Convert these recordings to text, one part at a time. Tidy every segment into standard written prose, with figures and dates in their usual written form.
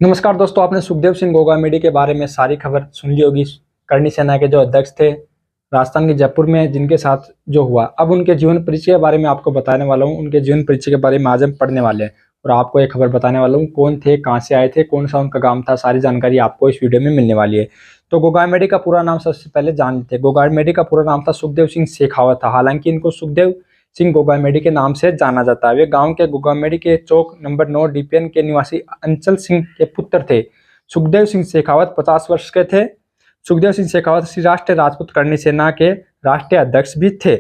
नमस्कार दोस्तों, आपने सुखदेव सिंह गोगामेडी के बारे में सारी खबर सुन ली होगी। करणी सेना के जो अध्यक्ष थे राजस्थान के जयपुर में, जिनके साथ जो हुआ, अब उनके जीवन परिचय के बारे में आपको बताने वाला हूँ। उनके जीवन परिचय के बारे में आज हम पढ़ने वाले हैं और आपको एक खबर बताने वाला हूँ। कौन थे, कहाँ से आए थे, कौन सा उनका काम था, सारी जानकारी आपको इस वीडियो में मिलने वाली है। तो गोगामेडी का पूरा नाम सबसे पहले जान लेते हैं। गोगामेडी का पूरा नाम था सुखदेव सिंह शेखावत था। हालांकि इनको सुखदेव सिंह गोगामेडी के नाम से जाना जाता है। वे गांव के गोगामेडी के चौक नंबर 9 डीपीएन के निवासी अंचल सिंह के पुत्र थे। सुखदेव सिंह शेखावत 50 वर्ष के थे। सुखदेव सिंह शेखावत श्री राष्ट्रीय राजपूत करणी सेना के राष्ट्रीय अध्यक्ष भी थे।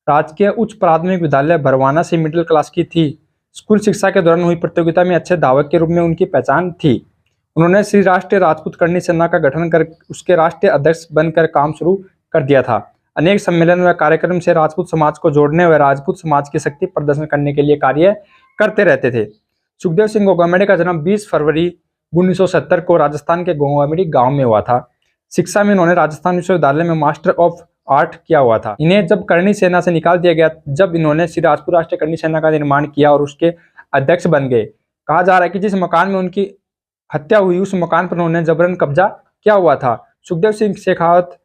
राजकीय उच्च प्राथमिक विद्यालय बरवाना से मिडिल क्लास की थी। स्कूल शिक्षा के दौरान हुई प्रतियोगिता में अच्छे धावक के रूप में उनकी पहचान थी। उन्होंने श्री राष्ट्रीय राजपूत करणी सेना का गठन कर उसके राष्ट्रीय अध्यक्ष बनकर काम शुरू कर दिया था। अनेक सम्मेलन व कार्यक्रम से राजपूत समाज को जोड़ने व राजपूत समाज की शक्ति प्रदर्शन करने के लिए कार्य करते रहते थे। सुखदेव सिंह गोगामेडी का जन्म 20 फरवरी 1970 को राजस्थान के गोगामेडी गांव में हुआ था। शिक्षा में उन्होंने राजस्थान विश्वविद्यालय में मास्टर ऑफ आर्ट किया हुआ था। इन्हें जब करणी सेना से निकाल दिया गया, जब इन्होंने श्री राजपूत राष्ट्रीय करणी सेना का निर्माण किया और उसके अध्यक्ष बन गए। कहा जा रहा है कि जिस मकान में उनकी हत्या हुई, उस मकान पर उन्होंने जबरन कब्जा किया हुआ था। सुखदेव सिंह शेखावत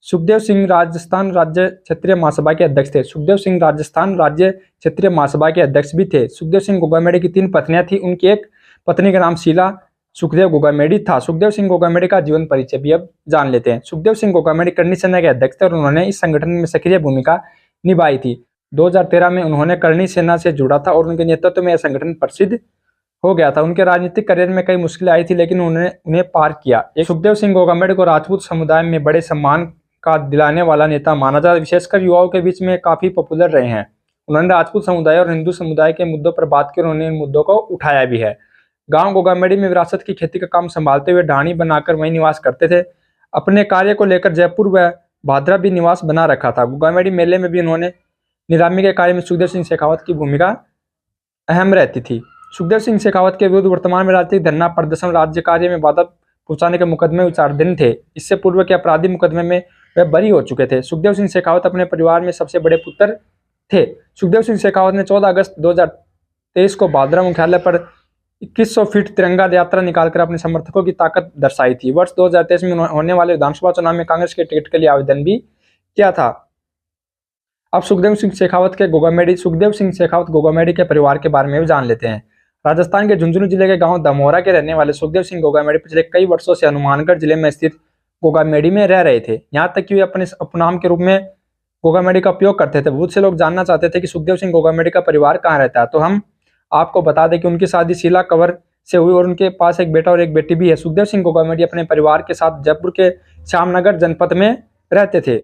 सुखदेव सिंह राजस्थान राज्य क्षेत्रीय महासभा के अध्यक्ष थे। सुखदेव सिंह राजस्थान राज्य क्षेत्रीय महासभा के अध्यक्ष भी थे। सुखदेव सिंह गोगामेडी की 3 पत्नियां थी। उनकी एक पत्नी का नाम शीला सुखदेव गोगामेडी था। सुखदेव सिंह गोगामेडी का जीवन परिचय भी अब जान लेते हैं। सुखदेव सिंह गोगामेडी करणी सेना के अध्यक्ष थे और उन्होंने इस संगठन में सक्रिय भूमिका निभाई थी। 2013 में उन्होंने करणी सेना से जुड़ा था और उनके नेतृत्व में यह संगठन प्रसिद्ध हो गया था। उनके राजनीतिक करियर में कई मुश्किलें आई थी, लेकिन उन्होंने उन्हें पार किया। सुखदेव सिंह गोगामेडी को राजपूत समुदाय में बड़े सम्मान का दिलाने वाला नेता माना जाता है। विशेषकर युवाओं के बीच में काफी पॉपुलर रहे हैं। उन्होंने राजपूत समुदाय और हिंदू समुदाय के मुद्दों पर बात की और उन्होंने इन मुद्दों को उठाया भी है। गांव गोगामेडी में विरासत की खेती का काम संभालते हुए ढाणी बनाकर वहीं निवास करते थे। अपने कार्य को लेकर जयपुर व भादरा भी निवास बना रखा था। गोगामेडी मेले में भी उन्होंने नीलामी के कार्य में सुखदेव सिंह शेखावत की भूमिका अहम रहती थी। सुखदेव सिंह शेखावत के विरुद्ध वर्तमान में राजनीतिक धरना प्रदर्शन, राज्य कार्य में बाधा पहुंचाने के मुकदमे विचाराधीन थे। इससे पूर्व के आपराधिक मुकदमे में वे बरी हो चुके थे। सुखदेव सिंह शेखावत अपने परिवार में सबसे बड़े पुत्र थे। सुखदेव सिंह शेखावत ने 14 अगस्त 2023 को भादरा मुख्यालय पर 2100 फीट तिरंगा यात्रा निकालकर अपने समर्थकों की ताकत दर्शाई थी। वर्ष 2023 में होने वाले विधानसभा चुनाव में कांग्रेस के टिकट के लिए आवेदन भी किया था। अब सुखदेव सिंह शेखावत गोगामेडी के परिवार के बारे में भी जान लेते हैं। राजस्थान के झुंझुनू जिले के गांव दमोहरा के रहने वाले सुखदेव सिंह गोगामेडी पिछले कई वर्षों से हनुमानगढ़ जिले में स्थित गोगामेडी में रह रहे थे। यहाँ तक कि वे अपने उपनाम के रूप में गोगामेडी का उपयोग करते थे। बहुत से लोग जानना चाहते थे कि सुखदेव सिंह गोगामेडी का परिवार कहाँ रहता है, तो हम आपको बता दें कि उनकी शादी शीला कंवर से हुई और उनके पास एक बेटा और एक बेटी भी है। सुखदेव सिंह गोगामेडी अपने परिवार के साथ जयपुर के श्यामनगर जनपद में रहते थे।